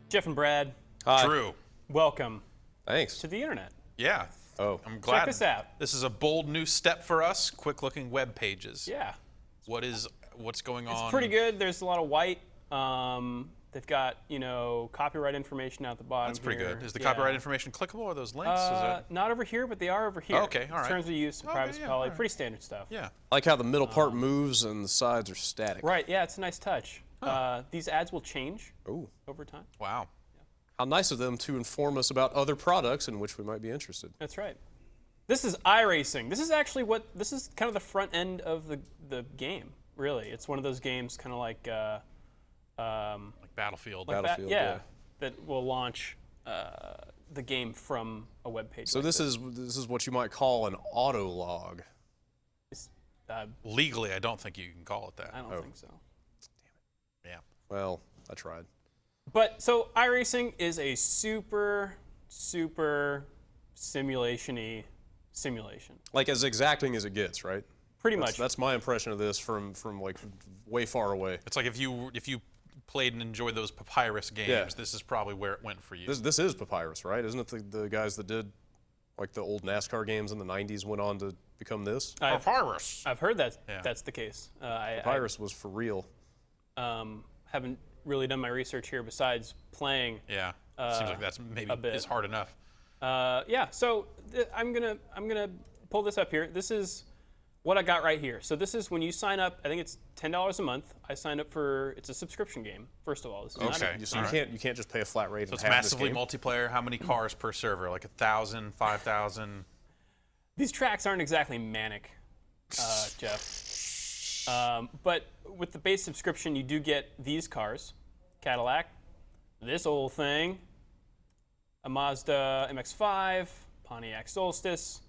Jeff and Brad, Hi. Drew. welcome Thanks. to the internet. Yeah. Oh. I'm glad. Check this out. This is a bold new step for us. Quick-looking web pages. Yeah, What's going on? it's pretty good. There's a lot of white. They've got, copyright information out the bottom. That's pretty here. good. Is the Yeah. copyright information clickable? Are those links? Not over here, but they are over here. Okay, all right. Terms of use, and Okay, privacy yeah, policy, all right. pretty standard stuff. Yeah. I like how the middle part moves and the sides are static. Right. Yeah, it's a nice touch. These ads will change Ooh. over time. Wow. How nice of them to inform us about other products in which we might be interested. That's right. This is iRacing. This is actually this is kind of the front end of the game, really. It's one of those games kind of like Like Battlefield. like Battlefield, that, yeah. that will launch the game from a web page. So like this is what you might call an auto log. Legally, I don't think you can call it that. I don't think so. Yeah. Well, I tried. But so iRacing is a super simulation-y simulation. Like as exacting as it gets, right? Pretty much. That's my impression of this from like way far away. It's like if you played and enjoyed those Papyrus games, Yeah. this is probably where it went for you. This is Papyrus, right? Isn't it the guys that did like the old NASCAR games in the 90s went on to become this? Papyrus. I've heard that Yeah. that's the case. Papyrus was for real. Haven't really done my research here besides playing. Yeah. Seems like that's maybe a bit. is hard enough. Yeah, so I'm gonna pull this up here. This is what I got right here. So this is when you sign up. I think it's $10 a month. I signed up for. It's a subscription game. First of all, this is not Okay. So you can't just pay a flat rate. So and it's have massively this game? multiplayer. How many cars per server? Like 1,000, 5,000? These tracks aren't exactly manic, Jeff. But with the base subscription, you do get these cars: Cadillac, this old thing, a Mazda MX-5, Pontiac Solstice,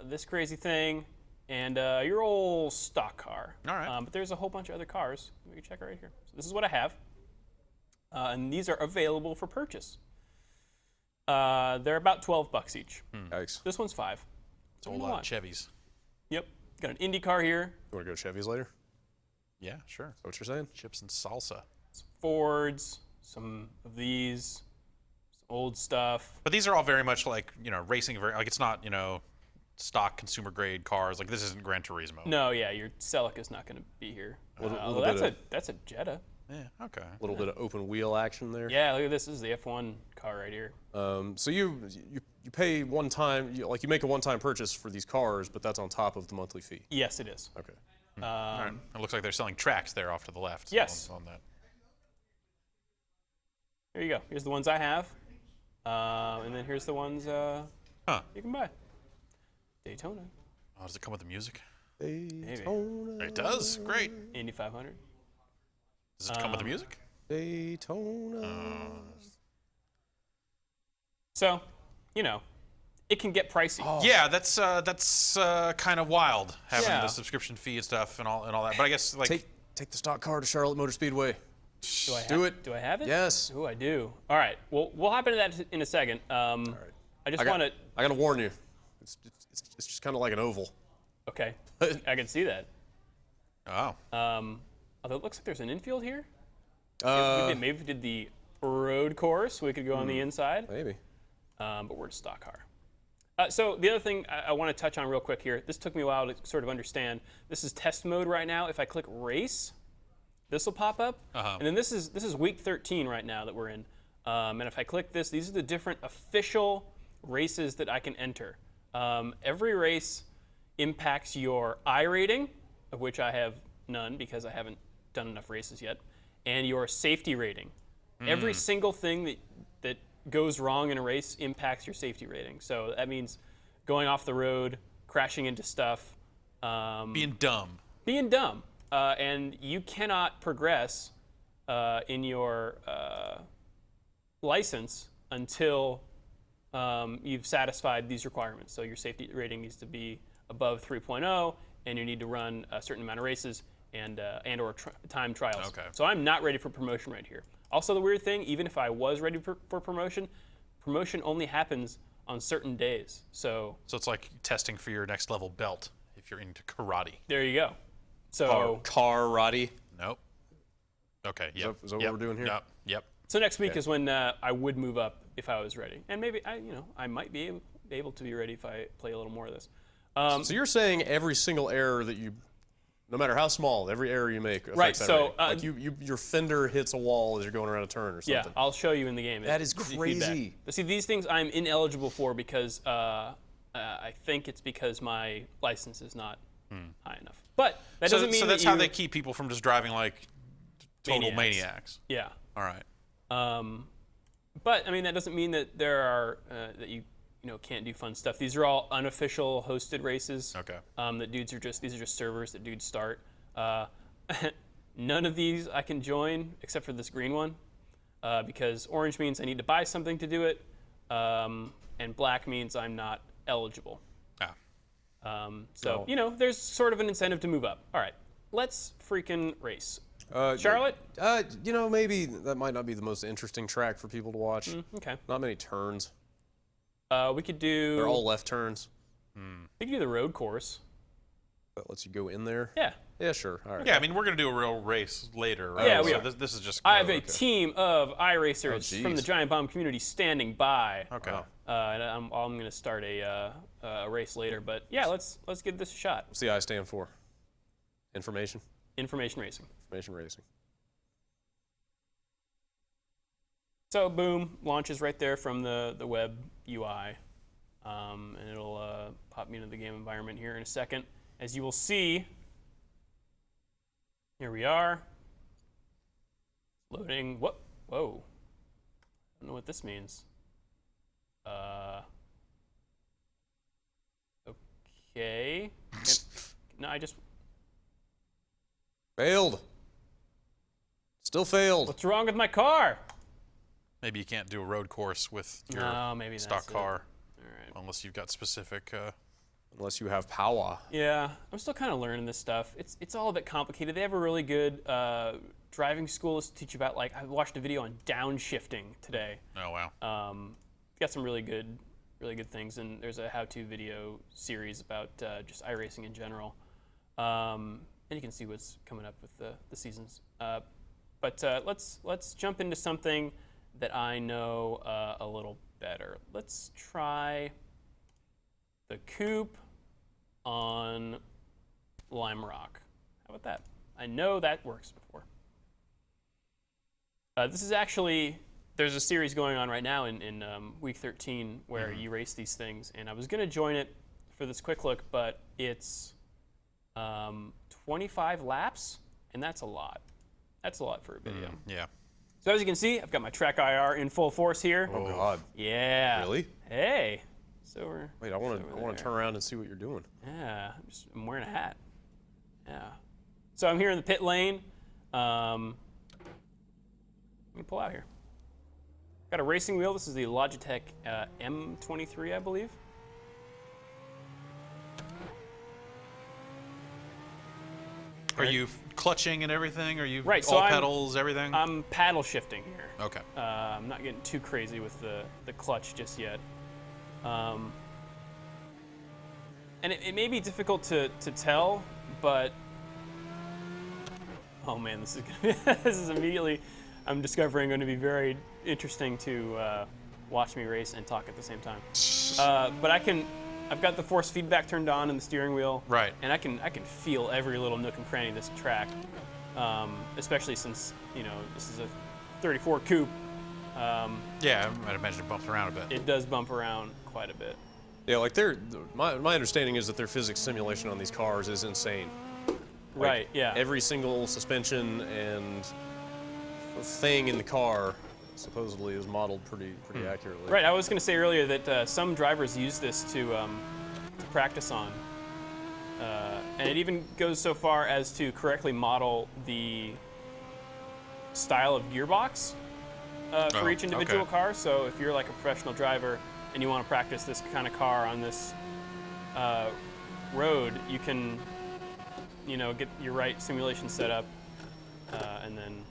this crazy thing, and your old stock car. All right. But there's a whole bunch of other cars. We can check right here. So this is what I have, and these are available for purchase. They're about $12 each. Yikes. This one's $5. It's a whole lot of Chevys. Yep. Got an Indy car here. You want to go to Chevy's later? Is Yeah, sure. that what you're saying? Chips and salsa. Some Fords, some of these, some old stuff. But these are all very much like, racing. Like it's not, stock consumer grade cars. Like this isn't Gran Turismo. No, yeah, your Celica's not going to be here. Little That's a Jetta. Yeah, okay. A little bit of open wheel action there. Yeah, look at this. This is the F1 car right here. So you pay one time, you make a one-time purchase for these cars, but that's on top of the monthly fee. Yes, it is. Okay. All right. It looks like they're selling tracks there off to the left. Yes. On that. Here you go. Here's the ones I have. And then here's the ones you can buy. Daytona, Oh, does it come with the music? Daytona. It does. Great. Indy 500. Does it come with the music? Daytona. So, it can get pricey. Oh. Yeah, that's kind of wild having Yeah. the subscription fee and stuff and all that. But I guess like Take the stock car to Charlotte Motor Speedway. Do I have it? Yes. Ooh, I do. All right. Well, we'll hop into that in a second. I just want to. I gotta warn you. It's just kind of like an oval. Okay. I can see that. oh, Although it looks like there's an infield here. Maybe if we did the road course, we could go on the inside. Maybe. But we're a stock car. So the other thing I want to touch on real quick here. This took me a while to sort of understand. This is test mode right now. If I click race, this will pop up. And then this is week 13 right now that we're in. And if I click this, these are the different official races that I can enter. Every race impacts your I rating, of which I have none because I haven't done enough races yet, and your safety rating. Every single thing that goes wrong in a race impacts your safety rating. So that means going off the road, crashing into stuff. being dumb. Being dumb. And you cannot progress in your license until you've satisfied these requirements. So your safety rating needs to be above 3.0, and you need to run a certain amount of races and or time trials. Okay. So I'm not ready for promotion right here. Also, the weird thing, even if I was ready for promotion, promotion only happens on certain days. So it's like testing for your next level belt if you're into karate. there you go. So Karate. Nope. Okay. Is Yep. that what Yep. we're doing here? Yep. Yep. So next week is when I would move up if I was ready, and maybe I might be able to be ready if I play a little more of this. So you're saying every single error that you, no matter how small, every error you make affects that rating. Like your fender hits a wall as you're going around a turn or something. Yeah, I'll show you in the game. That is crazy. See, these things I'm ineligible for because I think it's because my license is not high enough. But that doesn't mean so that's how they keep people from just driving like total maniacs. Yeah. All right. But I mean that doesn't mean that there are that you can't do fun stuff. These are all unofficial hosted races. Okay. That these are just servers that dudes start. None of these I can join except for this green one, because orange means I need to buy something to do it, and black means I'm not eligible. So there's sort of an incentive to move up. All right, let's freaking race. Charlotte? Maybe that might not be the most interesting track for people to watch. Okay. Not many turns. We could do. They're all left turns. We could do the road course. That lets you go in there? Yeah. Yeah, sure. All right. Yeah, I mean, we're going to do a real race later, right? Yeah, we so are. This is just... I have a team of iRacers from the Giant Bomb community standing by. Okay. And I'm going to start a race later, but yeah, let's give this a shot. What's the I stand for? Information? Information racing. Information racing. So boom, launches right there from the web UI, and it'll pop me into the game environment here in a second. As you will see, here we are. Loading. What? Whoa. I don't know what this means. Okay. No, I just failed. Still failed. What's wrong with my car? Maybe you can't do a road course with your stock that's car. All right. Unless you've got specific... Unless you have power. Yeah, I'm still kind of learning this stuff. It's all a bit complicated. They have a really good driving school to teach you about, like, I watched a video on downshifting today. Oh, wow. Got some really good things, and there's a how-to video series about just iRacing in general. And you can see what's coming up with the seasons. But let's jump into something that I know a little better. Let's try the coupe on Lime Rock. How about that? I know that works before. This is actually, there's a series going on right now in week 13 where you race these things, and I was going to join it for this quick look, but it's 25 laps, and that's a lot. That's a lot for a video. Yeah. So as you can see, I've got my track IR in full force here. Oh God. Yeah. Really? Hey. So we're. Wait, I want to turn around and see what you're doing. Yeah, I'm wearing a hat. Yeah. So I'm here in the pit lane. I'm gonna pull out here. Got a racing wheel. This is the Logitech M23, I believe. Are you clutching and everything? Are you right, all pedals, everything? I'm paddle shifting here. Okay. I'm not getting too crazy with the clutch just yet. And it may be difficult to tell, but oh man, this is gonna be, this is immediately, I'm discovering, going to be very interesting to watch me race and talk at the same time. But I've got the force feedback turned on in the steering wheel. Right. And I can feel every little nook and cranny of this track, especially since this is a 34 coupe. Yeah, I might imagine it bumps around a bit. It does bump around quite a bit. Yeah, like my understanding is that their physics simulation on these cars is insane. Right. Yeah. Every single suspension and thing in the car supposedly is modeled pretty accurately. Right. I was going to say earlier that some drivers use this to practice on, and it even goes so far as to correctly model the style of gearbox for each individual car. So if you're like a professional driver and you want to practice this kind of car on this road, you can, get your right simulation set up, and then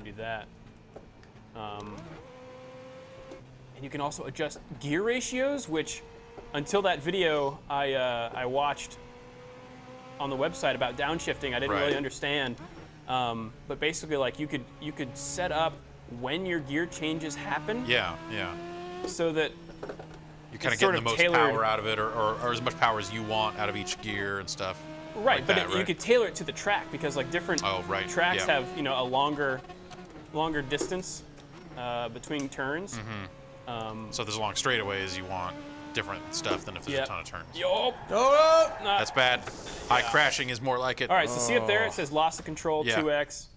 do that. And you can also adjust gear ratios, which until that video I watched on the website about downshifting, I didn't really understand. But basically, like you could set up when your gear changes happen. Yeah. So that you're kind of getting the most power out of it, or as much power as you want out of each gear and stuff. Right, like but that, you could tailor it to the track because like different tracks have a longer distance between turns. So if there's long straightaways, you want different stuff than if there's a ton of turns. That's bad. High crashing is more like it. All right, so see up there, it says loss of control, 2x.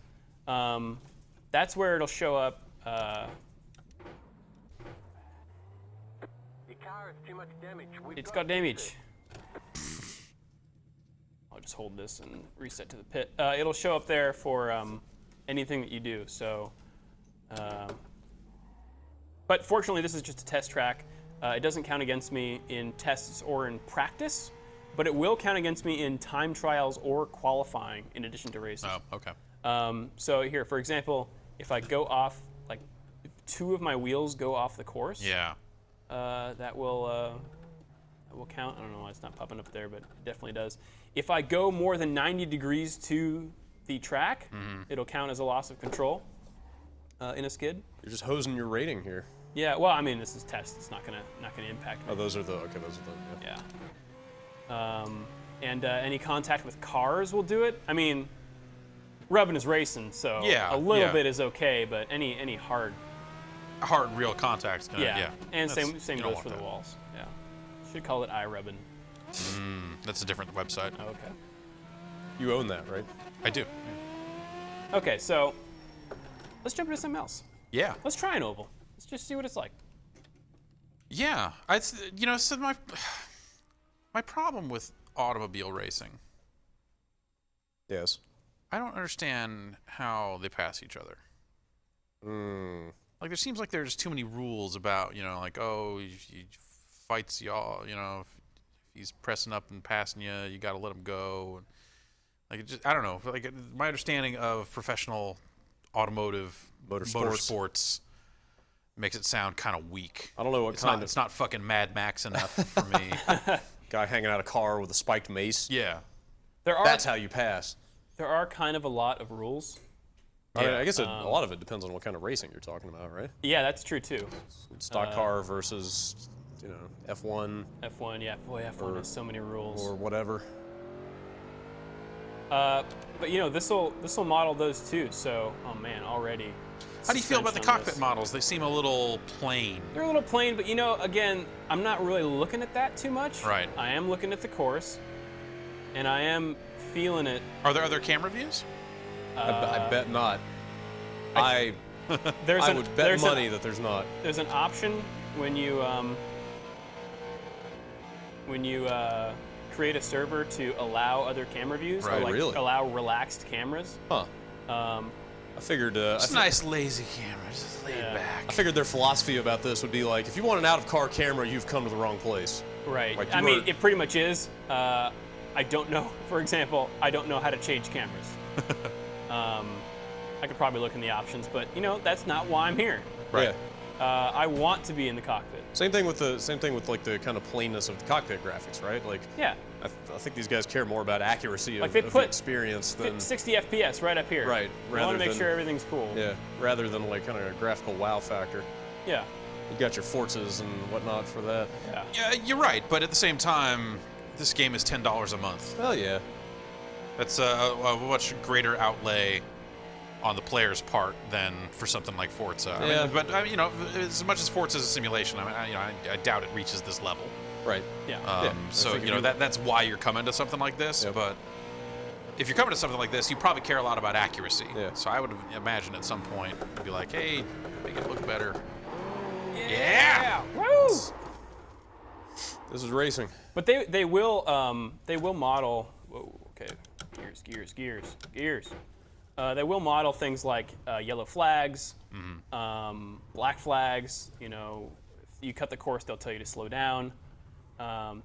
That's where it'll show up. It's got damage. I'll just hold this and reset to the pit. It'll show up there for anything that you do. So, but fortunately, this is just a test track. It doesn't count against me in tests or in practice, but it will count against me in time trials or qualifying in addition to races. Oh, okay. So here, for example, if I go off, like, if 2 of my wheels go off the course, that will count. I don't know why it's not popping up there, but it definitely does. If I go more than 90 degrees to the track, it'll count as a loss of control in a skid. You're just hosing your rating here. Yeah, well, I mean, this is test. It's not gonna impact me. Oh, those are the yeah. And any contact with cars will do it. I mean, rubbing is racing, so a little bit is okay, but any hard real contact's gonna and same goes for the walls. Yeah, should call it iRubbing. That's a different website. Oh, okay. You own that, right? I do. Okay, so let's jump into something else. Yeah. Let's try an oval. Let's just see what it's like. Yeah, so my problem with automobile racing. Yes. I don't understand how they pass each other. Like there seems like there's too many rules about like he fights y'all. If he's pressing up and passing you, you got to let him go. And like I don't know. Like my understanding of professional automotive motorsports makes it sound kind of weak. I don't know what it's not fucking Mad Max enough for me. Guy hanging out a car with a spiked mace. Yeah. That's how you pass. There are kind of a lot of rules. I mean, I guess a lot of it depends on what kind of racing you're talking about, right? Yeah, that's true too. Stock car versus, F1. F1, yeah. Boy, F1 has so many rules. Or whatever. But this will model those too. So, oh man, already. How do you feel about the cockpit models? They seem a little plain. They're a little plain, but again, I'm not really looking at that too much. Right. I am looking at the course, and I am feeling it. Are there other camera views? I bet not. I would bet money that there's not. There's an option when you create a server to allow other camera views, right, or really? Allow relaxed cameras. Huh. I figured. It's nice, lazy cameras, just laid back. I figured their philosophy about this would be like, if you want an out-of-car camera, you've come to the wrong place. Right. Like mean, it pretty much is. I don't know. For example, I don't know how to change cameras. I could probably look in the options, but that's not why I'm here. Right. Yeah. I want to be in the cockpit. Same thing with like the kind of plainness of the cockpit graphics, right? Like. Yeah. I think these guys care more about accuracy of the experience than 60 FPS right up here. Right. I want to make sure everything's cool. Yeah. Rather than like kind of a graphical wow factor. Yeah. You got your Forzas and whatnot for that. Yeah. Yeah, you're right, but at the same time, this game is $10 a month. Hell yeah. That's a much greater outlay on the player's part than for something like Forza. Yeah. I mean, but as much as Forza is a simulation, I doubt it reaches this level. Right. Yeah. So that's why you're coming to something like this. Yep. But if you're coming to something like this, you probably care a lot about accuracy. Yeah. So I would imagine at some point you'd be like, hey, make it look better. Yeah. Woo! This is racing. But they will model. Whoa. Okay. Gears. They will model things like yellow flags, black flags. If you cut the course, they'll tell you to slow down.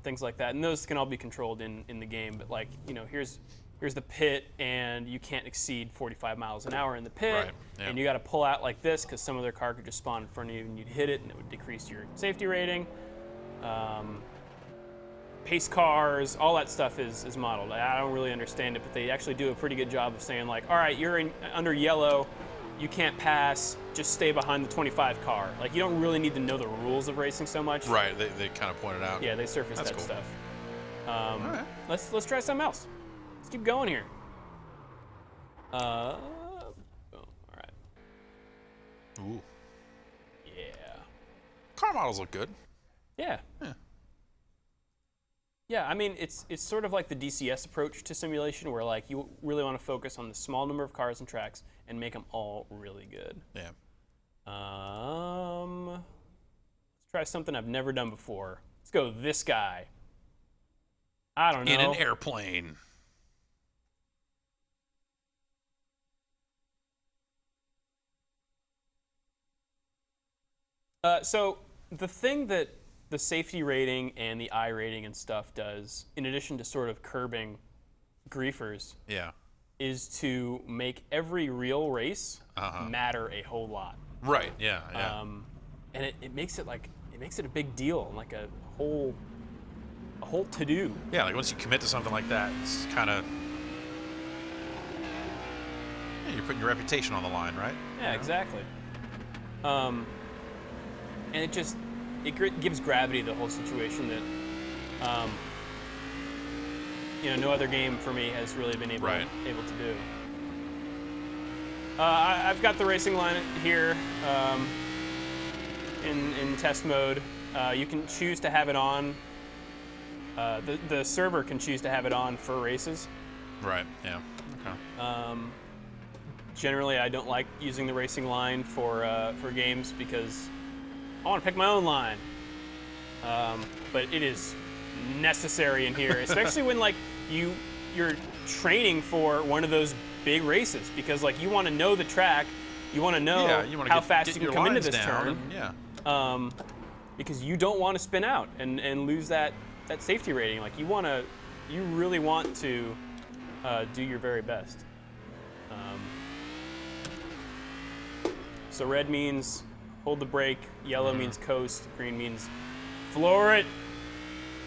Things like that, and those can all be controlled in the game. But like, here's the pit, and you can't exceed 45 miles an hour in the pit, right. Yeah. and you got to pull out like this because some other car could just spawn in front of you, and you'd hit it, and it would decrease your safety rating. Pace cars, all that stuff is modeled. I don't really understand it, but they actually do a pretty good job of saying like, all right, you're under yellow, you can't pass, just stay behind the 25 car. Like, you don't really need to know the rules of racing so much. Right, they kind of pointed out. Yeah, they surfaced that cool. stuff. All right. Let's try something else. Let's keep going here. All right. Ooh. Yeah. Car models look good. Yeah. Yeah, I mean, it's sort of like the DCS approach to simulation, where like you really want to focus on the small number of cars and tracks and make them all really good. Yeah. Let's try something I've never done before. Let's go this guy. I don't know. In an airplane. So the thing that the safety rating and the iRating and stuff does, in addition to sort of curbing griefers, is to make every real race matter a whole lot. Right. Yeah. And it makes it a big deal, like a whole to-do. Yeah, like once you commit to something like that, it's kind of you're putting your reputation on the line, right? Yeah, exactly. And it gives gravity to the whole situation that no other game for me has really been able to do. I've got the racing line here in test mode. You can choose to have it on. The server can choose to have it on for races. Right. Yeah. Okay. Generally, I don't like using the racing line for games because I want to pick my own line. But it is necessary in here, especially when like you're training for one of those big races, because like you want to know the track, you want to know how fast you can come into this turn. Because you don't want to spin out and lose that safety rating. Like you really want to do your very best. So red means hold the brake, yellow means coast, green means floor it.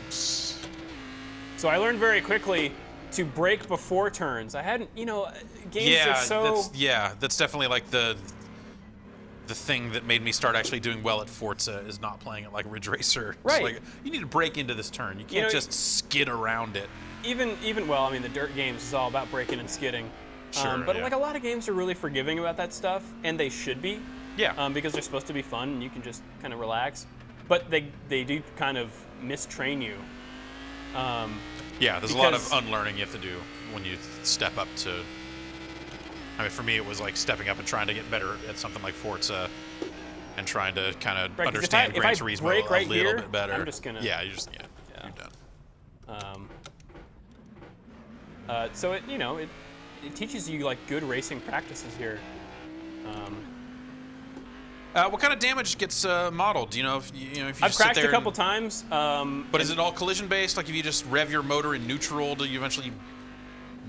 So I learned very quickly to brake before turns. I hadn't, games are so... That's definitely like the thing that made me start actually doing well at Forza, is not playing it like Ridge Racer. Right. It's like, you need to break into this turn. You can't just skid around it. Even the dirt games is all about braking and skidding. Sure, but like a lot of games are really forgiving about that stuff, and they should be. Yeah. Because they're supposed to be fun and you can just kind of relax. But they do kind of mistrain you. There's a lot of unlearning you have to do when you step up to... I mean, for me, it was like stepping up and trying to get better at something like Forza and trying to kind of understand Gran Turismo a little bit better. I'm just going to... You're done. So it teaches you like good racing practices here. What kind of damage gets modeled? Do you know if you I've crashed a couple times. But is it all collision based? Like if you just rev your motor in neutral, do you eventually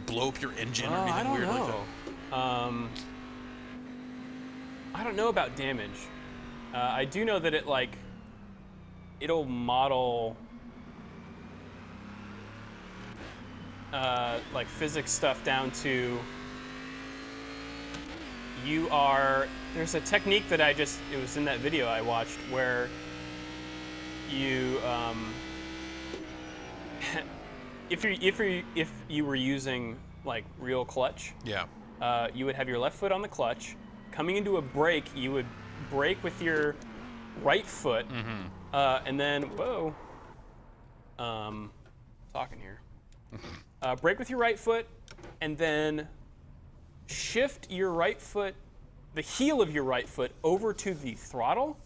blow up your engine or anything weird like that? I don't know about damage. I do know that it'll model like physics stuff down to there's a technique that it was in that video I watched where you if you were using like real clutch, you would have your left foot on the clutch. Coming into a brake, you would brake with your right foot, and then talking here. Brake with your right foot, and then shift your right foot, the heel of your right foot, over to the throttle,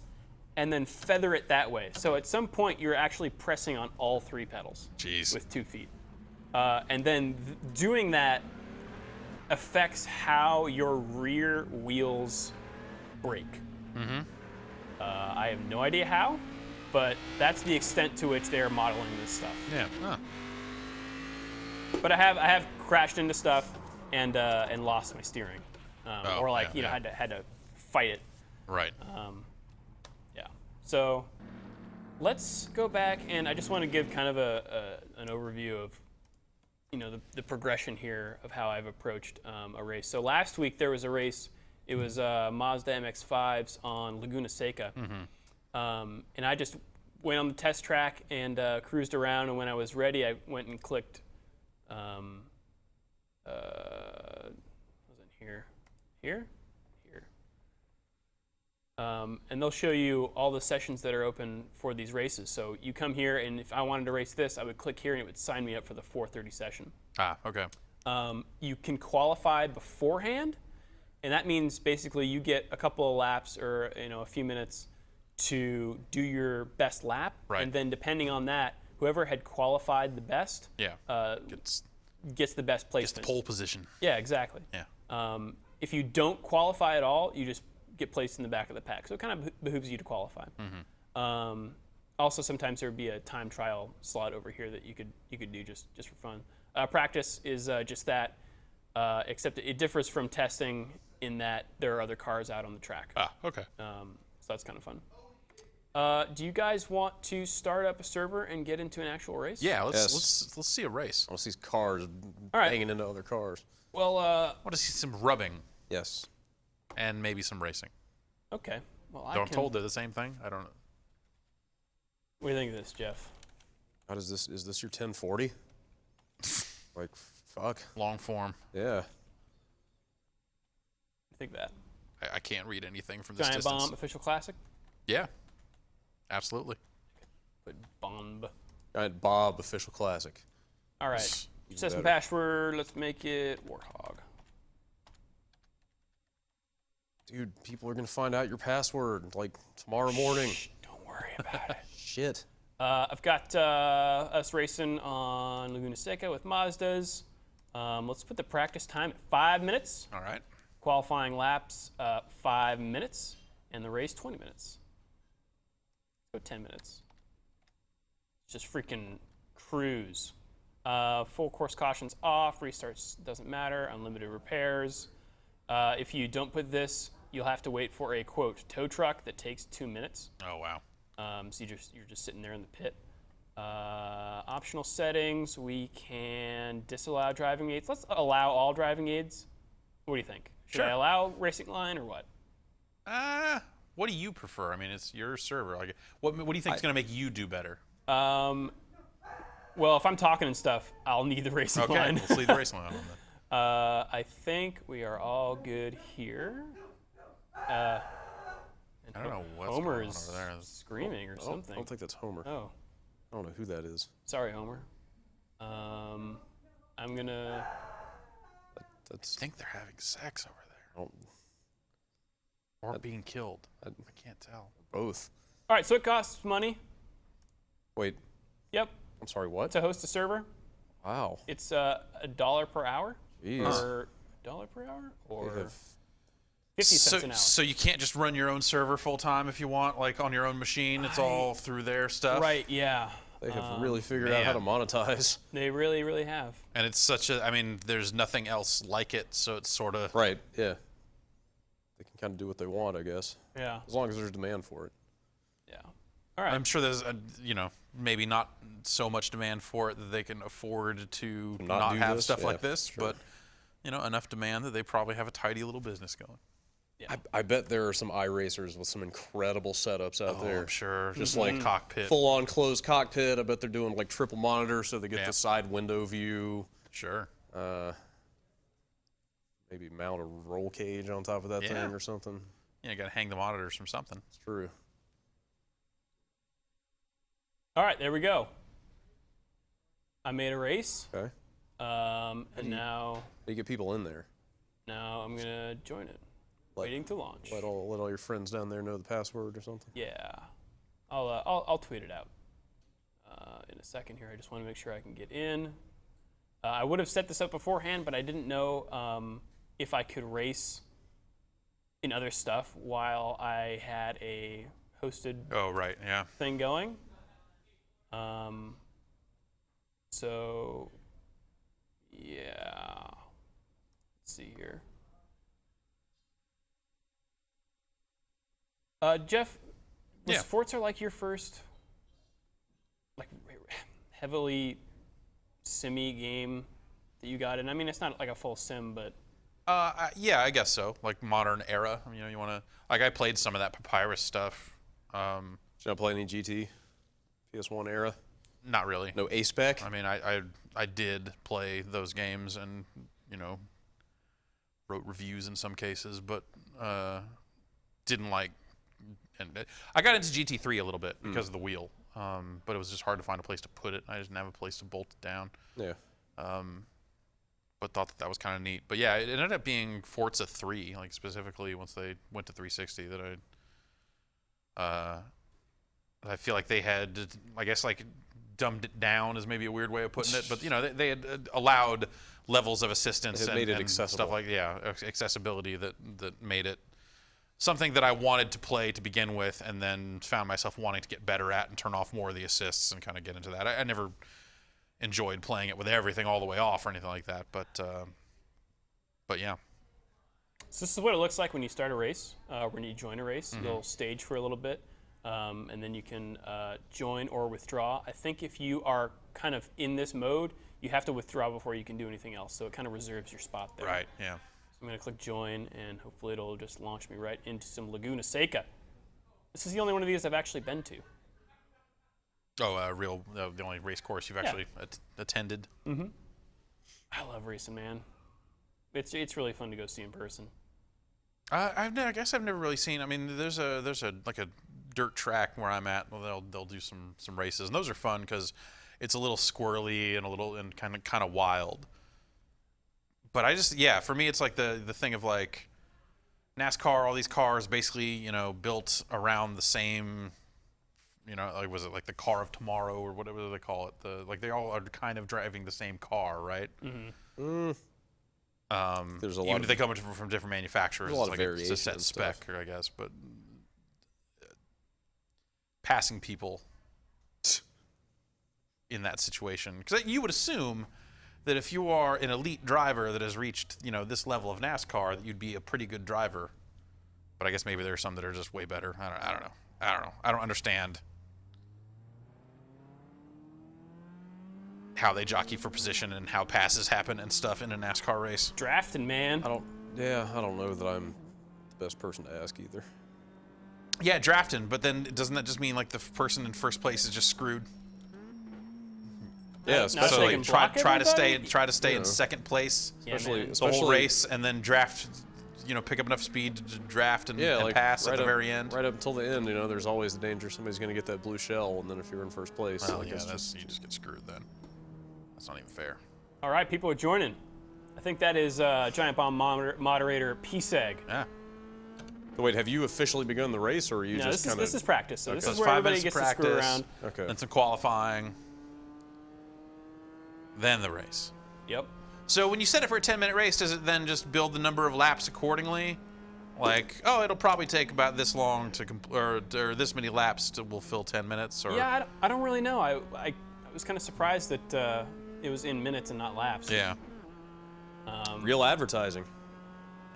and then feather it that way. So at some point, you're actually pressing on all three pedals with 2 feet. And then doing that affects how your rear wheels brake. I have no idea how, but that's the extent to which they're modeling this stuff. Yeah. Huh. But I have crashed into stuff and lost my steering, or like had to fight it. Right. So let's go back, and I just want to give kind of an overview of the progression here of how I've approached a race. So last week there was a race It was Mazda MX-5s on Laguna Seca. And I just went on the test track and cruised around, and when I was ready, I went and clicked, wasn't here, here? Here. And they'll show you all the sessions that are open for these races. So you come here, and if I wanted to race this, I would click here, and it would sign me up for the 4:30 session. Ah, okay. You can qualify beforehand, and that means basically you get a couple of laps or a few minutes to do your best lap, and then depending on that, whoever had qualified the best gets the best placement. Gets the pole position. Yeah, exactly. Yeah. If you don't qualify at all, you just get placed in the back of the pack. So it kind of behooves you to qualify. Also, sometimes there would be a time trial slot over here that you could do just for fun. Practice is just that, except it differs from testing in that there are other cars out on the track. Ah, okay. So that's kind of fun. Do you guys want to start up a server and get into an actual race? Yeah, let's see a race. I want to see these cars banging into other cars. Well, I want to see some rubbing. Yes. And maybe some racing. Okay. Well, I'm told they're the same thing. I don't know. What do you think of this, Jeff? How does this? Is this your 1040? Like, fuck. Long form. Yeah. I think that. I can't read anything from this Giant distance. Bomb Official Classic? Yeah. Absolutely. Put Bomb. Giant Bob Official Classic. All right. System password. Let's make it Warthog. Dude, people are going to find out your password like tomorrow morning. Shh, don't worry about it. Shit. I've got us racing on Laguna Seca with Mazdas. Let's put the practice time at 5 minutes. All right. Qualifying laps 5 minutes, and the race 20 minutes. Go 10 minutes. Just freaking cruise. Full course cautions off. Restarts doesn't matter. Unlimited repairs. If you don't put this, you'll have to wait for a quote tow truck that takes 2 minutes. Oh wow. So you're just sitting there in the pit. Optional settings. We can disallow driving aids. Let's allow all driving aids. What do you think? Should I allow racing line or what? What do you prefer? I mean, it's your server. Like, what do you think is going to make you do better? Well, if I'm talking and stuff, I'll need the racing line. Okay, let's leave the racing line on then. I think we are all good here. I don't know what's Homer going on is over there. screaming or something. I don't think that's Homer. Oh. I don't know who that is. Sorry, Homer. I'm gonna. I think they're having sex over there. Or being killed. I can't tell. Both. All right, so it costs money. Wait. Yep. I'm sorry, what? To host a server. Wow. It's $1 per hour. Jeez. Or $1 per hour? Or 50 cents an hour. So you can't just run your own server full time if you want, like on your own machine. It's all through their stuff. Right. Yeah. They have really figured out how to monetize. They really, really have. And it's such a. I mean, there's nothing else like it, so it's sort of. Right. Yeah. They can kind of do what they want, I guess. Yeah. As long as there's demand for it. Yeah. All right. I'm sure there's, maybe not so much demand for it that they can afford to not have stuff like this, but enough demand that they probably have a tidy little business going. Yeah. I bet there are some iRacers with some incredible setups out there. I'm sure. Just like cockpit. Full-on closed cockpit. I bet they're doing like triple monitor so they get the side window view. Sure. Maybe mount a roll cage on top of that thing or something. Yeah, you got to hang the monitors from something. It's true. All right, there we go. I made a race. Okay. And now. How do you get people in there? Now I'm gonna join it. Waiting to launch. Let all your friends down there know the password or something. Yeah, I'll tweet it out in a second here. I just want to make sure I can get in. I would have set this up beforehand, but I didn't know if I could race in other stuff while I had a hosted thing going. So yeah, let's see here. Jeff, was Forza like your first, like, heavily simmy game that you got in? I mean, it's not like a full sim, but Yeah, I guess so. Like modern era. You know, you want to like I played some of that Papyrus stuff. Did I play any GT, PS1 era? Not really. No A-Spec? I mean, I did play those games and wrote reviews in some cases, but didn't like. And I got into GT3 a little bit because of the wheel, but it was just hard to find a place to put it. I just didn't have a place to bolt it down. Yeah. But thought that was kind of neat. But yeah, it ended up being Forza 3, like specifically once they went to 360 that I feel like they had, I guess, like dumbed it down is maybe a weird way of putting it, but they had allowed levels of assistance and made it accessible. Stuff like accessibility that made it something that I wanted to play to begin with, and then found myself wanting to get better at and turn off more of the assists and kind of get into that. I never enjoyed playing it with everything all the way off or anything like that, but yeah. So this is what it looks like when you start a race. When you join a race, you'll stage for a little bit, and then you can join or withdraw. I think if you are kind of in this mode, you have to withdraw before you can do anything else, so it kind of reserves your spot there. Right, yeah. So I'm going to click join, and hopefully it'll just launch me right into some Laguna Seca. This is the only one of these I've actually been to. Oh, the only race course you've actually attended? Mm-hmm. I love racing, man. It's really fun to go see in person. I guess I've never really seen. I mean, there's a like a dirt track where I'm at. Well, they'll do some races, and those are fun because it's a little squirrely and kind of wild. But for me, it's like the thing of like NASCAR. All these cars basically, built around the same. Like was it like the car of tomorrow or whatever they call it? Like they all are kind of driving the same car, right? Mm-hmm. There's a lot. Even if they come from different manufacturers, there's a lot it's of like it's a set spec, I guess. But passing people in that situation, because you would assume that if you are an elite driver that has reached this level of NASCAR, that you'd be a pretty good driver. But I guess maybe there are some that are just way better. I don't know. I don't understand how they jockey for position and how passes happen and stuff in a NASCAR race. Drafting, man. I don't know that I'm the best person to ask either. Yeah, drafting, but then doesn't that just mean like the person in first place is just screwed? Yeah, especially so like try to stay in second place, especially the whole race, and then draft. Pick up enough speed to draft and pass at the very end. Right up until the end, there's always the danger somebody's going to get that blue shell, and then if you're in first place, well, you just get screwed then. That's not even fair. All right, people are joining. I think that is Giant Bomb moderator PSEG. Yeah. So wait, have you officially begun the race, or are you just kind of... this is practice, so okay. This is where everybody gets to screw around. Okay. Then some qualifying. Then the race. Yep. So when you set it for a 10-minute race, does it then just build the number of laps accordingly? Like, it'll probably take about this long to or this many laps will fill 10 minutes? Or yeah, I don't really know. I was kind of surprised that it was in minutes and not laps. Yeah. Real advertising.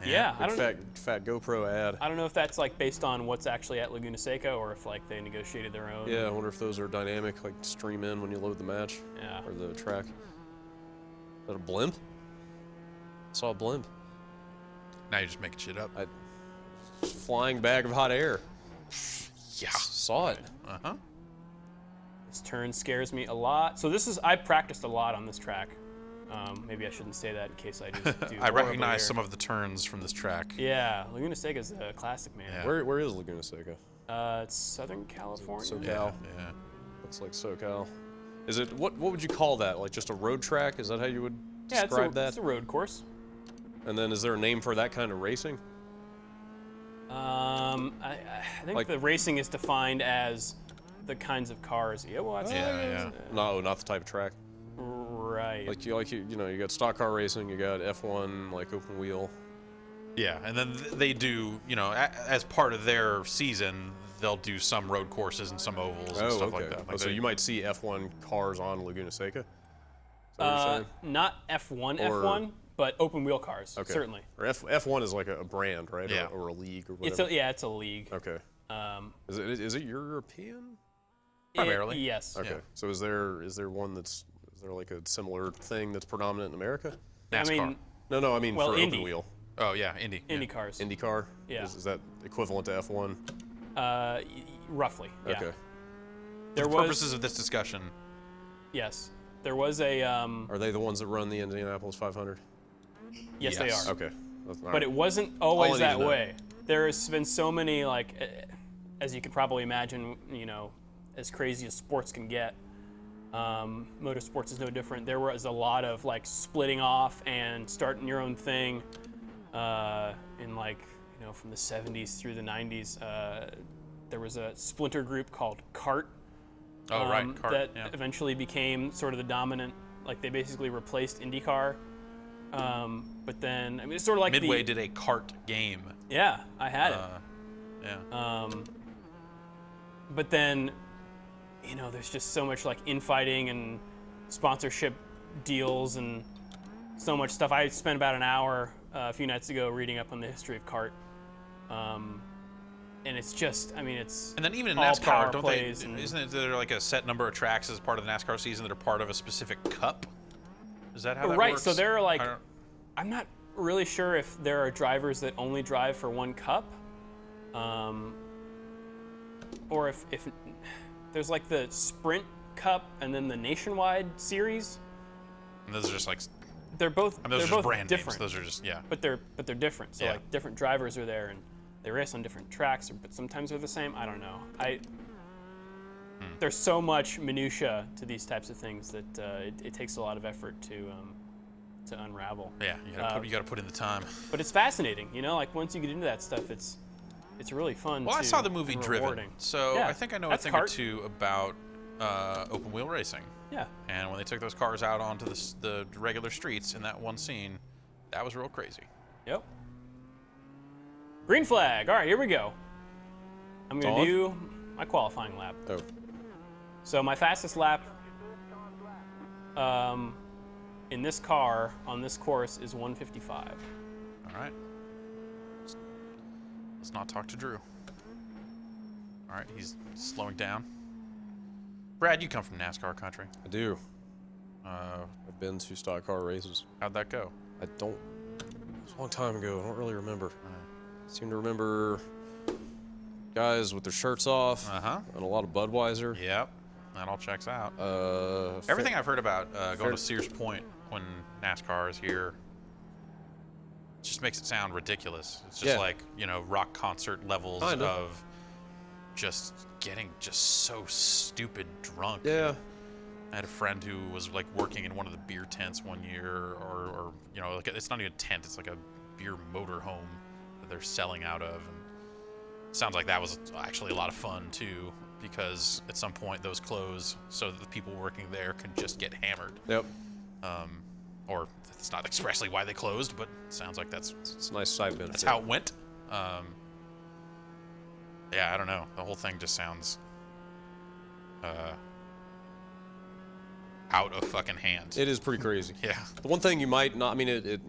Yeah, I don't know. Fat GoPro ad. I don't know if that's like based on what's actually at Laguna Seca or if like they negotiated their own. Yeah, I wonder if those are dynamic, like stream in when you load the match. Yeah. Or the track. Is that a blimp? I saw a blimp. Now you're just making shit up. Flying bag of hot air. Yeah. Saw it. Uh-huh. This turn scares me a lot. So I practiced a lot on this track. Maybe I shouldn't say that in case I just do. I recognize some of the turns from this track. Yeah, Laguna Seca is a classic, man. Yeah. Where is Laguna Seca? It's Southern California. SoCal. Yeah. Looks like SoCal. Is it what would you call that? Like just a road track? Is that how you would describe that? It's a road course. And then is there a name for that kind of racing? I think like, the racing is defined as the kinds of cars. Yeah, well, that's No, not the type of track. Right. Like you got stock car racing, you got F1, like open wheel. Yeah, and then they do, as part of their season, they'll do some road courses and some ovals and stuff like that. Like so you might see F1 cars on Laguna Seca? Is that what you're saying? Not F1, but open wheel cars, certainly. Or F1 is like a brand, right? Yeah. Or a league or whatever. It's a league. Okay. Is it European? Primarily. Yes. Okay. Yeah. So is there one is there like a similar thing that's predominant in America? NASCAR. I mean, No, I mean for Indy. open wheel. Oh yeah, Indy cars. IndyCar. Yeah. Is that equivalent to F1? Roughly. Yeah. Okay. For the purposes of this discussion. Yes. There was a. Are they the ones that run the Indianapolis 500? Yes, they are. Okay. But it wasn't always that way. There's been so many, like, as you could probably imagine, you know, as crazy as sports can get. Motorsports is no different. There was a lot of like splitting off and starting your own thing in, like, you know, from the 70s through the 90s. There was a splinter group called CART. CART, that eventually became sort of the dominant, like they basically replaced IndyCar. But then, I mean, it's sort of like Midway did a CART game. Yeah, I had it. Yeah. But then, you know, there's just so much like infighting and sponsorship deals and so much stuff. I spent about an hour a few nights ago reading up on the history of CART. And it's just, I mean, it's and then even in all NASCAR, isn't there like a set number of tracks as part of the NASCAR season that are part of a specific cup? Is that how that right, works? so there are like, I'm not really sure if there are drivers that only drive for one cup, or if there's like the Sprint Cup and then the Nationwide Series. And those are just like, they're both those they're are both brand different. names. Those are just But they're different. So like different drivers are there and they race on different tracks, but sometimes they're the same. I don't know. There's so much minutia to these types of things that it takes a lot of effort to unravel. Yeah, you gotta put in the time. But it's fascinating, you know. Like once you get into that stuff, it's really fun. Well, I saw the movie Driven, so yeah, I think I know a thing or two about open wheel racing. Yeah. And when they took those cars out onto the regular streets in that one scene, that was real crazy. Yep. Green flag. All right, here we go. I'm going to do my qualifying lap. Oh. So my fastest lap in this car on this course is 155. All right. Let's not talk to Drew. All right, he's slowing down. Brad, you come from NASCAR country. I do. I've been to stock car races. How'd that go? It was a long time ago. I don't really remember. I seem to remember guys with their shirts off and a lot of Budweiser. Yep, that all checks out. Everything I've heard about going to Sears Point when NASCAR is here just makes it sound ridiculous. It's just like, you know, rock concert levels of just getting just so stupid drunk. Yeah. I had a friend who was like working in one of the beer tents one year, or you know, like it's not even a tent, it's like a beer motorhome that they're selling out of. And it sounds like that was actually a lot of fun too, because at some point those close so that the people working there can just get hammered. Yep. Or it's not expressly why they closed, but it sounds like it's a nice side benefit. That's how it went. Yeah, I don't know. The whole thing just sounds out of fucking hand. It is pretty crazy. Yeah. The one thing you might not, I mean, it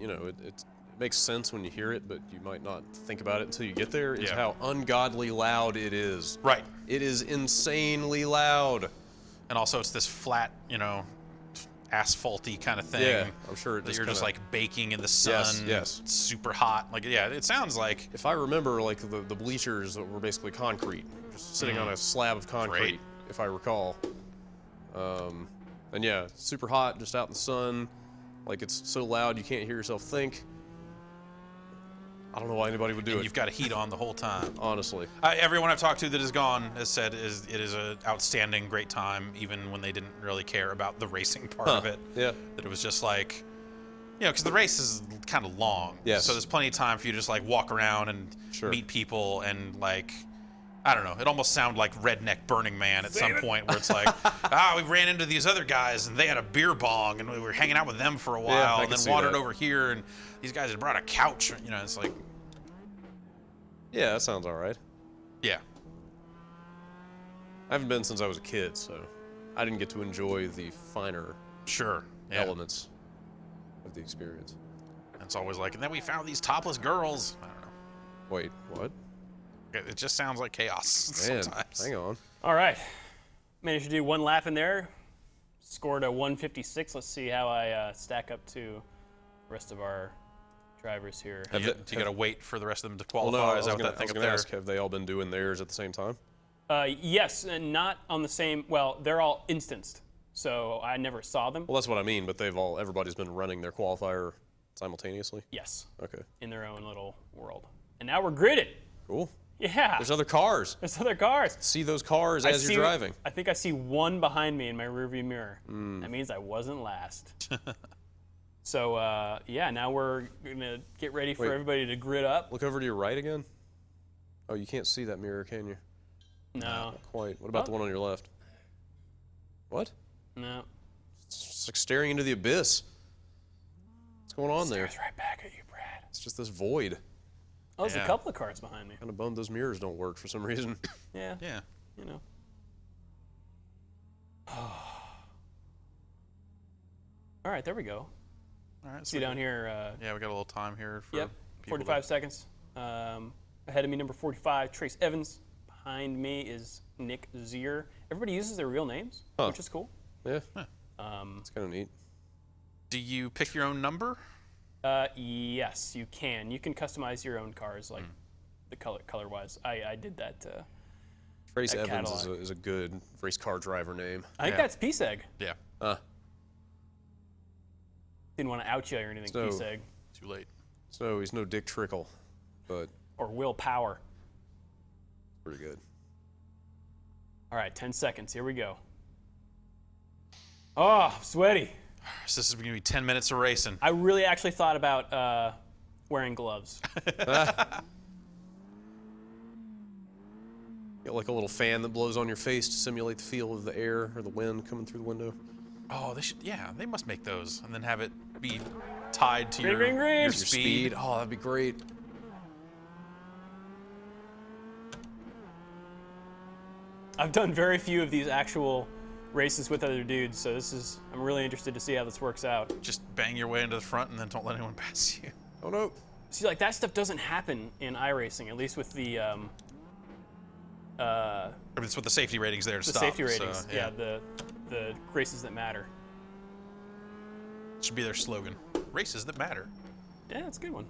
makes sense when you hear it, but you might not think about it until you get there, is how ungodly loud it is. Right. It is insanely loud. And also it's this flat, you know, asphalty kind of thing. Yeah, I'm sure that you're just like baking in the sun. Yes. It's super hot. Like, yeah, it sounds like. If I remember, like the bleachers were basically concrete, just sitting on a slab of concrete, if I recall. And yeah, super hot, just out in the sun. Like it's so loud you can't hear yourself think. I don't know why anybody would do it. You've got a heat on the whole time. Honestly. Everyone I've talked to that has gone has said it is an outstanding, great time, even when they didn't really care about the racing part of it. Yeah. That it was just like, you know, because the race is kind of long. Yes. So there's plenty of time for you to just like walk around and meet people and like, I don't know. It almost sounded like Redneck Burning Man at some point where it's like, we ran into these other guys and they had a beer bong and we were hanging out with them for a while and then wandered over here and these guys had brought a couch. You know, it's like. Yeah, that sounds all right. Yeah. I haven't been since I was a kid, so I didn't get to enjoy the finer elements of the experience. And it's always like, and then we found these topless girls. I don't know. Wait, what? It just sounds like chaos sometimes. Hang on. All right. Managed to do one lap in there. Scored a 156. Let's see how I stack up to the rest of our drivers here. You got to wait for the rest of them to Well, qualify. no, I Is was that what that thing up going to there? ask, have they all been doing theirs at the same time? Yes, and not on the same. Well, they're all instanced, so I never saw them. Well, that's what I mean. But everybody's been running their qualifier simultaneously. Yes. Okay. In their own little world, and now we're gridded. Cool. Yeah. There's other cars. There's other cars. See those cars as you're driving. I think I see one behind me in my rearview mirror. That means I wasn't last. So yeah, now we're gonna get ready for everybody to grid up. Look over to your right again. Oh, you can't see that mirror, can you? No. Not quite. What about the one on your left? What? No. It's like staring into the abyss. What's going on there? Stares right back at you, Brad. It's just this void. Oh, there's a couple of cars behind me. Kind of bummed those mirrors don't work for some reason. Yeah. Yeah. You know. All right, there we go. All right. See down here. Yeah, we got a little time here for. Yep. 45 seconds. Ahead of me, number 45, Trace Evans. Behind me is Nick Zier. Everybody uses their real names, which is cool. Yeah. It's kind of neat. Do you pick your own number? Yes, you can. You can customize your own cars, like the color-wise. I did that. Trace Evans is a good race car driver name. I think that's PSEG. Yeah. Didn't want to out you or anything, PSEG. Too late. So he's no Dick Trickle, but or Will Power. Pretty good. All right, 10 seconds. Here we go. Oh, I'm sweaty. So this is going to be 10 minutes of racing. I really actually thought about wearing gloves. Got like a little fan that blows on your face to simulate the feel of the air or the wind coming through the window. Oh, they must make those and then have it be tied to your Your speed. Oh, that'd be great. I've done very few of these actual races with other dudes, so I'm really interested to see how this works out. Just bang your way into the front and then don't let anyone pass you. Oh no. See, like that stuff doesn't happen in iRacing, at least with the It's with the safety ratings there to the stop. safety ratings. So, yeah, the races that matter. Should be their slogan. Races that matter. Yeah, that's a good one.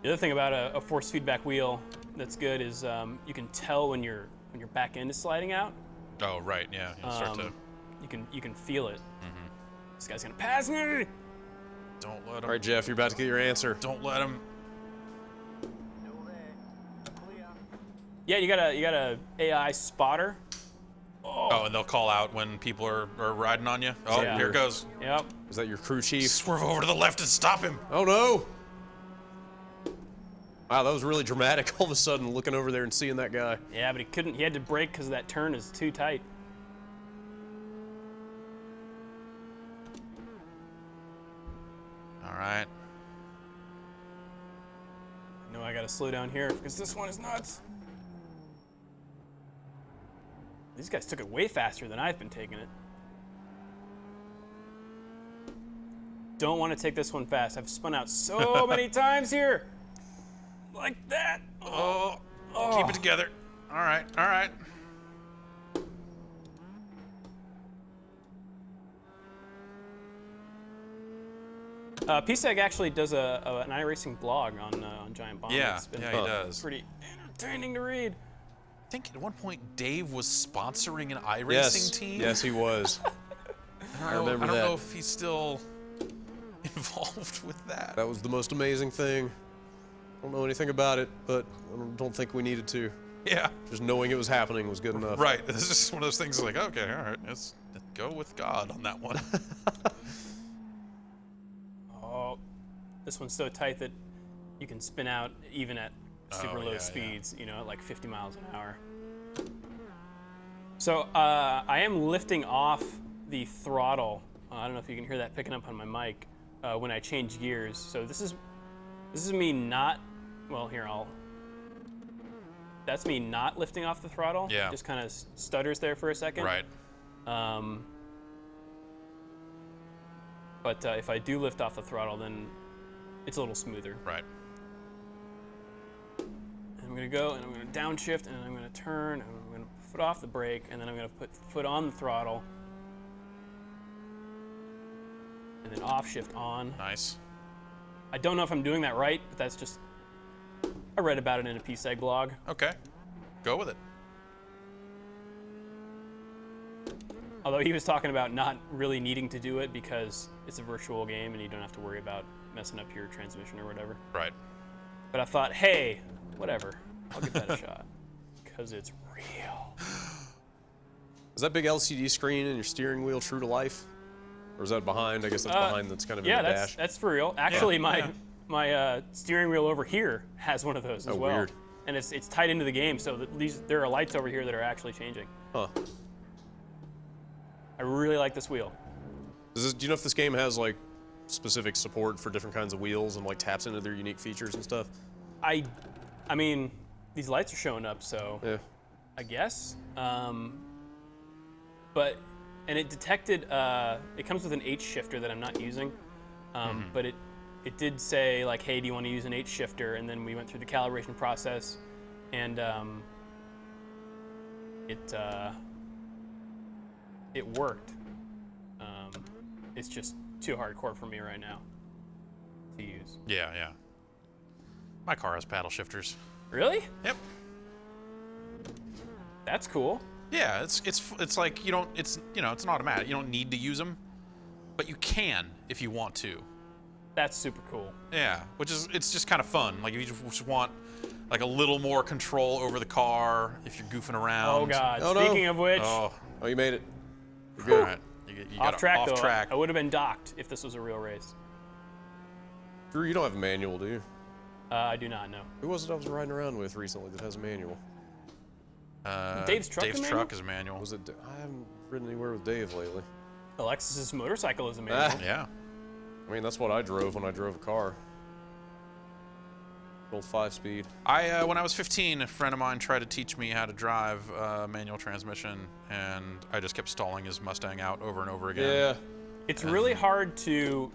The other thing about a force feedback wheel that's good is you can tell when your back end is sliding out. Oh right, yeah. You start to. You can feel it. This guy's gonna pass me. Don't let him. All right, Jeff, you're about to get your answer. Don't let him. Yeah, you got a AI spotter. Oh, and they'll call out when people are riding on you. Oh, Yeah. here it goes. Yep. Is that your crew chief? Swerve over to the left and stop him. Oh no! Wow, that was really dramatic. All of a sudden, looking over there and seeing that guy. Yeah, but he couldn't. He had to brake because that turn is too tight. All right. No, I gotta slow down here because this one is nuts. These guys took it way faster than I've been taking it. Don't want to take this one fast. I've spun out so many times here. Like that. Oh, keep it together. All right, all right. PSEG actually does an iRacing blog on Giant Bomb. Yeah, It's been yeah, he does. pretty entertaining to read. I think at one point Dave was sponsoring an iRacing team. Yes, he was. I remember I don't that. know if he's still involved with that. That was the most amazing thing. I don't know anything about it, but I don't think we needed to. Yeah. Just knowing it was happening was good enough. Right. This is just one of those things like, okay, all right, let's go with God on that one. Oh, this one's so tight that you can spin out even at super low speeds, you know, at like 50 miles an hour. So I am lifting off the throttle. I don't know if you can hear that picking up on my mic when I change gears. So this is me not, well, here, that's me not lifting off the throttle. Yeah. Just kind of stutters there for a second. Right. But if I do lift off the throttle, then it's a little smoother. Right. And I'm gonna go and I'm gonna downshift and I'm gonna turn and I'm gonna put foot off the brake and then I'm gonna put foot on the throttle. And and then off, shift on. Nice. I don't know if I'm doing that right, but that's just, I read about it in a PSEG blog. Okay. Go with it. Although he was talking about not really needing to do it because it's a virtual game and you don't have to worry about messing up your transmission or whatever. Right. But I thought, hey, whatever, I'll give that a shot because it's real. Is that big LCD screen in your steering wheel true to life? Or is that behind? I guess that's behind. That's kind of in the dash. Yeah, that's for real. Actually, my steering wheel over here has one of those as well. Weird. And it's tied into the game, so there are lights over here that are actually changing. Huh. I really like this wheel. Do you know if this game has like specific support for different kinds of wheels and like taps into their unique features and stuff? I mean, these lights are showing up, so yeah. I guess. And it detected, it comes with an H shifter that I'm not using, but it did say like, hey, do you want to use an H shifter? And then we went through the calibration process, and it worked. It's just too hardcore for me right now to use. Yeah, yeah. My car has paddle shifters. Really? Yep. That's cool. Yeah, it's like it's an automatic. You don't need to use them, but you can if you want to. That's super cool. Yeah, it's just kind of fun. Like if you just want like a little more control over the car, if you're goofing around. Oh God! Oh, Speaking no. of which, oh, you made it. You're good. All right. You off got track off though. track. I would have been docked if this was a real race. Drew, you don't have a manual, do you? I do not know. Who was it I was riding around with recently that has a manual? Dave's truck. Dave's truck is a manual. Was it? I haven't ridden anywhere with Dave lately. Alexis's motorcycle is a manual. Yeah. I mean, that's what I drove when I drove a car. Old 5-speed. When I was 15, a friend of mine tried to teach me how to drive manual transmission, and I just kept stalling his Mustang out over and over again. Yeah. It's really hard to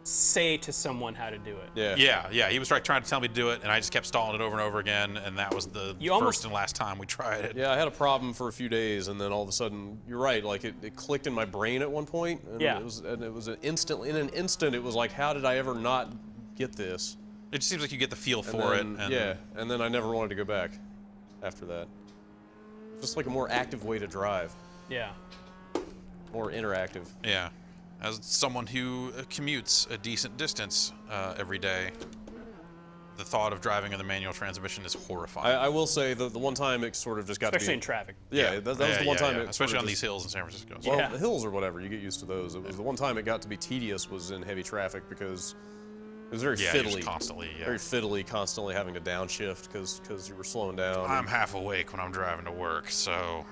say to someone how to do it. Yeah. Yeah. He was trying to tell me to do it, and I just kept stalling it over and over again, and that was the first and last time we tried it. Yeah, I had a problem for a few days, and then all of a sudden, you're right, like it clicked in my brain at one point, and Yeah. it was in an instant, it was like, how did I ever not get this? It just seems like you get the feel for then, it. And yeah, and then I never wanted to go back after that. Just like a more active way to drive. Yeah. More interactive. Yeah. As someone who commutes a decent distance every day, the thought of driving in the manual transmission is horrifying. I will say the one time it sort of just got Especially to be... in traffic. Yeah, that was the one time it especially sort on of these hills in San Francisco. Well, Yeah. the hills or whatever, you get used to those. It was the one time it got to be tedious was in heavy traffic because it was very Yeah, you're fiddly. just constantly, yeah. Very fiddly, constantly having to downshift because you were slowing down. I'm half awake when I'm driving to work, so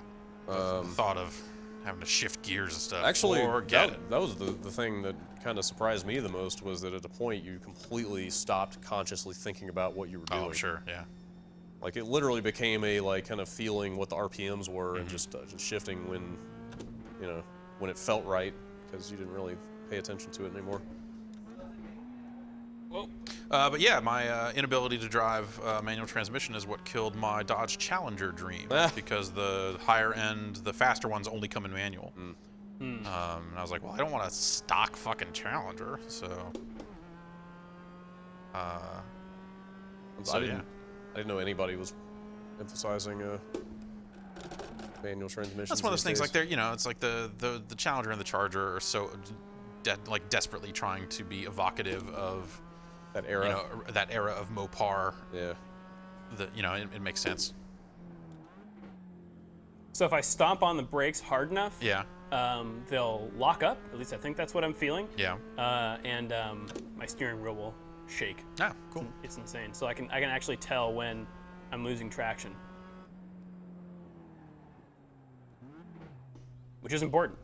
the thought of having to shift gears and stuff. Actually, forget it. that was the thing that kind of surprised me the most was that at a point you completely stopped consciously thinking about what you were doing. Oh, sure, yeah. Like it literally became a like kind of feeling what the RPMs were and just shifting when it felt right because you didn't really pay attention to it anymore. Whoa. But yeah, my inability to drive manual transmission is what killed my Dodge Challenger dream because the higher end, the faster ones only come in manual. And I was like, well, I don't want a stock fucking Challenger, so. I didn't know anybody was emphasizing manual transmissions. That's one of those things. days. Like it's like the Challenger and the Charger are so desperately trying to be evocative of that era. That era of Mopar. Yeah. It makes sense. So if I stomp on the brakes hard enough, Yeah. they'll lock up. At least I think that's what I'm feeling. Yeah. And my steering wheel will shake. Ah, cool. It's insane. So I can actually tell when I'm losing traction, which is important.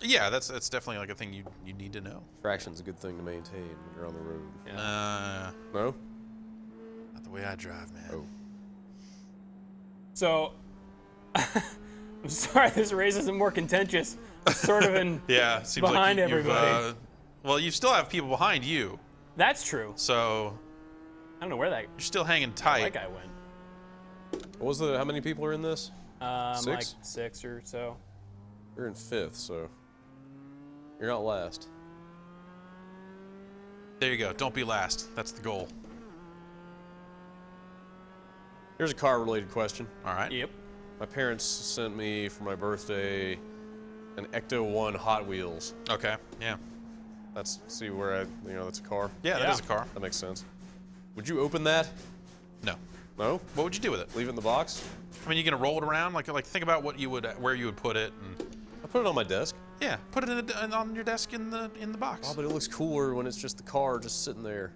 Yeah, that's definitely like a thing you need to know. Traction's a good thing to maintain when you're on the road. Yeah. No? Not the way I drive, man. Oh. So I'm sorry this race isn't more contentious. I'm sort of in Yeah, seems behind like everybody. Well, you still have people behind you, That's true. so I don't know where that you're still hanging tight. guy went. What was how many people are in this? Like 6? 6 or so. You're in 5th, so you're not last. There you go. Don't be last. That's the goal. Here's a car-related question. All right. Yep. My parents sent me for my birthday an Ecto-1 Hot Wheels. Okay. Yeah. That's, see where that's a car? Yeah, that is a car. That makes sense. Would you open that? No. No? What would you do with it? Leave it in the box? I mean, you gonna roll it around? Like think about where you would put it. And I put it on my desk. yeah, put it on your desk in the box. Oh, but it looks cooler when it's just the car just sitting there.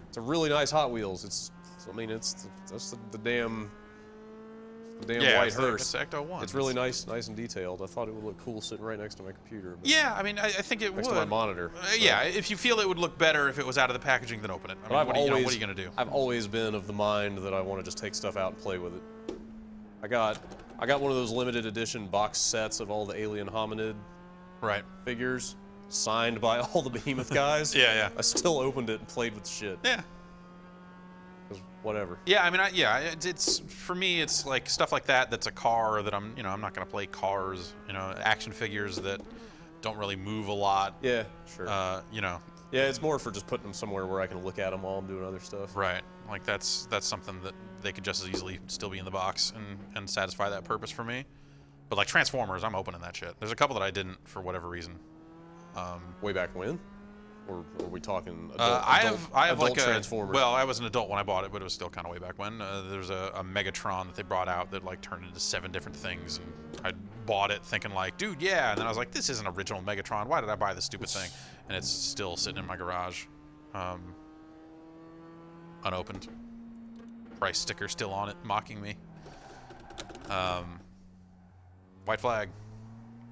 It's a really nice Hot Wheels. That's the damn white hearse. It's Ecto-1. It's really nice and detailed. I thought it would look cool sitting right next to my computer. Yeah, I mean, I think it next would. to my monitor. Yeah, if you feel it would look better if it was out of the packaging, then open it. I mean, what are you gonna do? I've always been of the mind that I want to just take stuff out and play with it. I got one of those limited edition box sets of all the alien hominid figures, signed by all the Behemoth guys. Yeah. I still opened it and played with the shit. Yeah. Whatever. Yeah, I mean, it's for me, it's like stuff like that. That's a car that I'm not gonna play cars. Action figures that don't really move a lot. Yeah, sure. Yeah, it's more for just putting them somewhere where I can look at them while I'm doing other stuff. Right. Like that's something that they could just as easily still be in the box and satisfy that purpose for me. But like Transformers, I'm opening that shit. There's a couple that I didn't for whatever reason. Way back when? Or are we talking adult, I have adult like Transformers? Well, I was an adult when I bought it, but it was still kind of way back when. There's a Megatron that they brought out that like turned into 7 different things, and I bought it thinking like, dude, yeah. And then I was like, this isn't original Megatron. Why did I buy this stupid thing? And it's still sitting in my garage, unopened. Price sticker still on it, mocking me. White flag.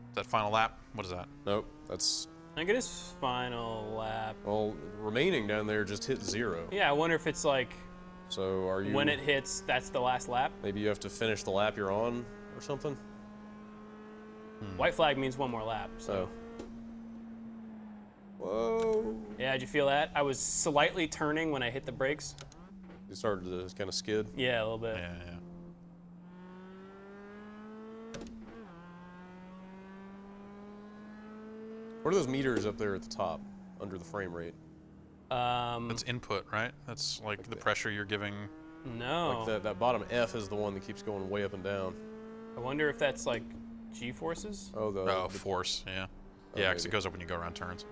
Is that final lap? What is that? Nope, that's... I think it is final lap. Well, remaining down there just hit 0. Yeah, I wonder if it's like... So are you... When it hits, that's the last lap? Maybe you have to finish the lap you're on or something? White flag means one more lap, so... Whoa. Yeah, did you feel that? I was slightly turning when I hit the brakes. You started to kind of skid? Yeah, a little bit. Yeah. What are those meters up there at the top, under the frame rate? That's input, right? That's like the pressure you're giving. No. Like that bottom F is the one that keeps going way up and down. I wonder if that's like G-forces? Oh, force, yeah. Oh, Yeah, because it maybe. goes up when you go around turns.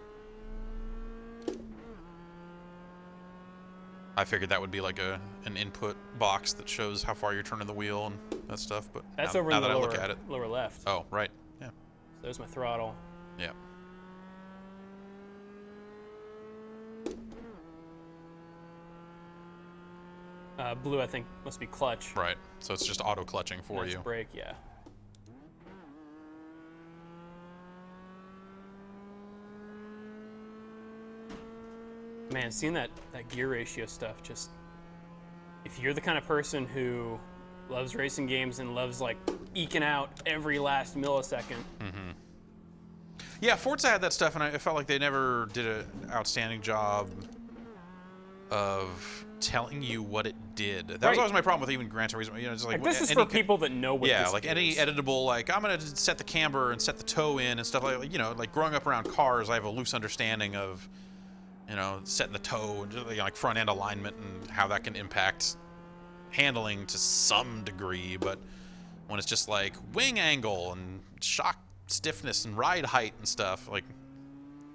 I figured that would be like an input box that shows how far you're turning the wheel and that stuff, but That's now, over now in the that lower, I look at it. lower left. Oh, right. Yeah. There's my throttle. Yeah. Blue, I think, must be clutch. Right. So it's just auto clutching for That's you. brake, yeah. Man, seeing that gear ratio stuff, just if you're the kind of person who loves racing games and loves like eking out every last millisecond. Mm-hmm. Yeah, Forza had that stuff, and I felt like they never did an outstanding job of telling you what it did. That was always my problem with even Gran Turismo. Just like this is for people that know what this like is. any editable, like I'm gonna set the camber and set the toe in and stuff like like growing up around cars, I have a loose understanding of setting the toe and just, like front end alignment and how that can impact handling to some degree. But when it's just like wing angle and shock stiffness and ride height and stuff, like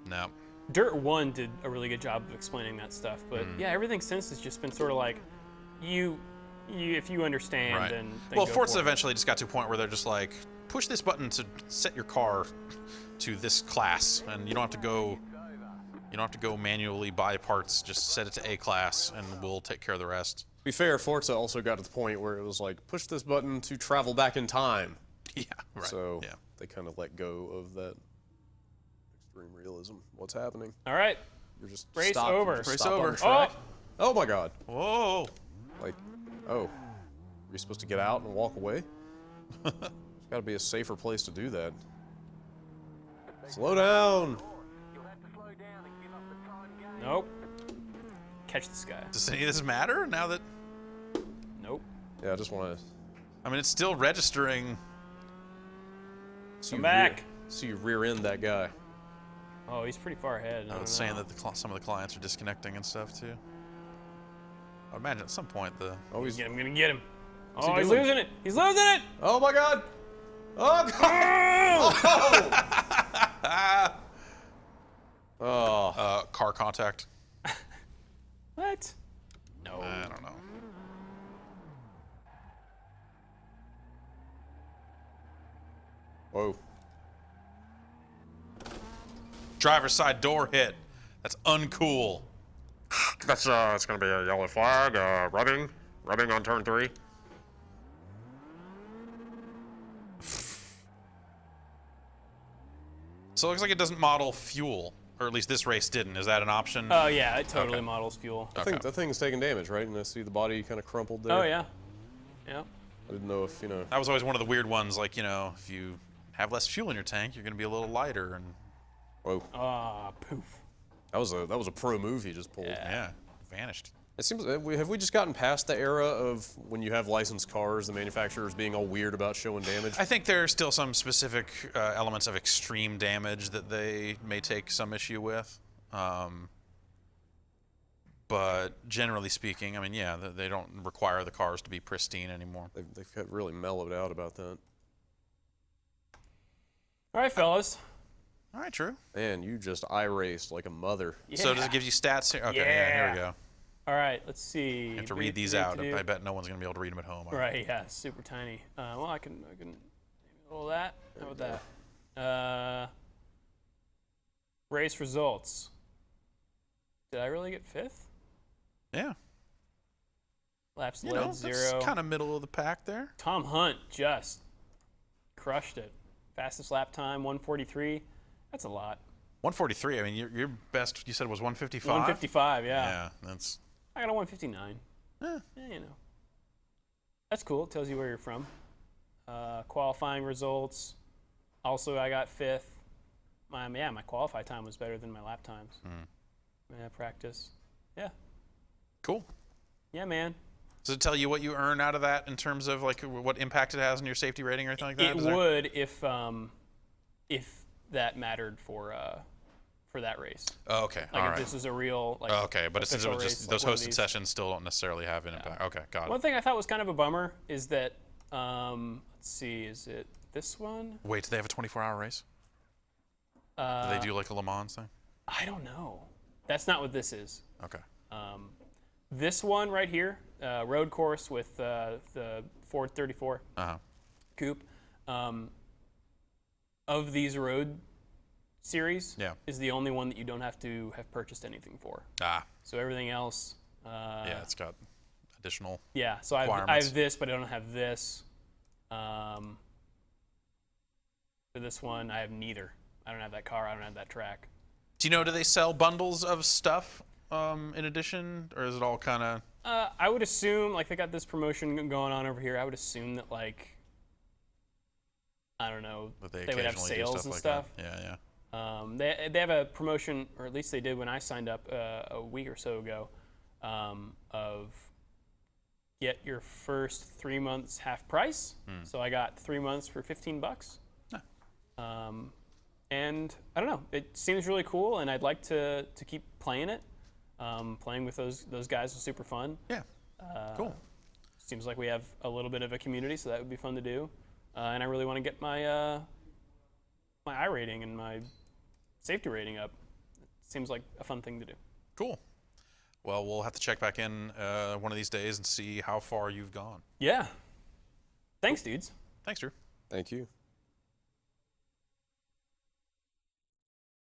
no. Dirt 1 did a really good job of explaining that stuff, but yeah, everything since has just been sort of like, if you understand, then well, go Forza for it. eventually just got to a point where they're just like, push this button to set your car to this class, and you don't have to go manually buy parts. Just set it to A class, and we'll take care of the rest. To be fair, Forza also got to the point where it was like, push this button to travel back in time. Yeah, right. So yeah. they kind of let go of that extreme realism. What's happening? All right. You're just Race stopped, over. you're just Race stopped on over. the track. Oh! Oh my God. Whoa. Like, oh, are you supposed to get out and walk away? There's got to be a safer place to do that. Slow down. Nope. Catch this guy. Does any of this matter now that? Nope. Yeah, I just want to I mean, it's still registering. see Come back. see you rear end that guy. Oh, he's pretty far ahead. I was saying that some of the clients are disconnecting and stuff too. I imagine at some point the. Oh, I'm gonna get him. What's Oh, he he's doing? losing it. He's losing it. Oh my God! Oh God! Oh. Car contact. What? No. I don't know. Whoa. Driver's side door hit. That's uncool. That's it's gonna be a yellow flag. Rubbing on turn 3. So it looks like it doesn't model fuel, or at least this race didn't. Is that an option? Oh yeah, it totally models fuel. I think that thing's taking damage, right? And I see the body kind of crumpled there. Oh yeah. Yeah. I didn't know if, you know. That was always one of the weird ones, like, you know, if you have less fuel in your tank, you're going to be a little lighter. And Whoa. Ah, poof. That was a pro move he just pulled. yeah, vanished. It seems, have we just gotten past the era of when you have licensed cars, the manufacturers being all weird about showing damage? I think there are still some specific elements of extreme damage that they may take some issue with. But generally speaking, I mean, yeah, they don't require the cars to be pristine anymore. They've got really mellowed out about that. All right, fellas. All right, Drew. Man, you just iRaced like a mother. Yeah. So does it give you stats here? Okay, yeah, here we go. All right, let's see. You have to read these out. I bet no one's going to be able to read them at home. Right, yeah, super tiny. Well, I can maybe a little of that. How about that? Race results. Did I really get 5th? Yeah. Laps You led know, 0. that's kind of middle of the pack there. Tom Hunt just crushed it. Fastest lap time, 1:43. That's a lot. 143. I mean, your best you said was 155. 155, yeah. Yeah, that's. I got a 159. Yeah, you know. That's cool. It tells you where you're from. Qualifying results. Also, I got 5th. My qualify time was better than my lap times. Yeah, practice. Yeah. Cool. Yeah, man. Does it tell you what you earn out of that in terms of like what impact it has on your safety rating or anything like that? It would if that mattered for that race. Oh, okay. Like all if right. this is a real like. Okay, but since it was just those like hosted sessions still don't necessarily have an impact. Okay, got it. One thing I thought was kind of a bummer is that let's see, is it this one? Wait, do they have a 24-hour race? Do they do like a Le Mans thing? I don't know. That's not what this is. Okay. This one right here, road course with the Ford 34 coupe, of these road series, is the only one that you don't have to have purchased anything for. So everything else. Yeah, it's got additional. Yeah, so I have this, but I don't have this. For this one, I have neither. I don't have that car. I don't have that track. Do you know? Do they sell bundles of stuff in addition, or is it all kind of? I would assume, like, they got this promotion going on over here. I would assume that, like, I don't know, they would have sales and stuff. Yeah. They have a promotion, or at least they did when I signed up a week or so ago, of get your first 3 months half price. So I got 3 months for $15. And I don't know, it seems really cool, and I'd like to keep playing it. Playing with those guys was super fun. Yeah. Cool. Seems like we have a little bit of a community, so that would be fun to do. And I really want to get my my I rating and my safety rating up. It seems like a fun thing to do. Cool. Well, we'll have to check back in one of these days and see how far you've gone. Yeah. Thanks, dudes. Thanks, Drew. Thank you.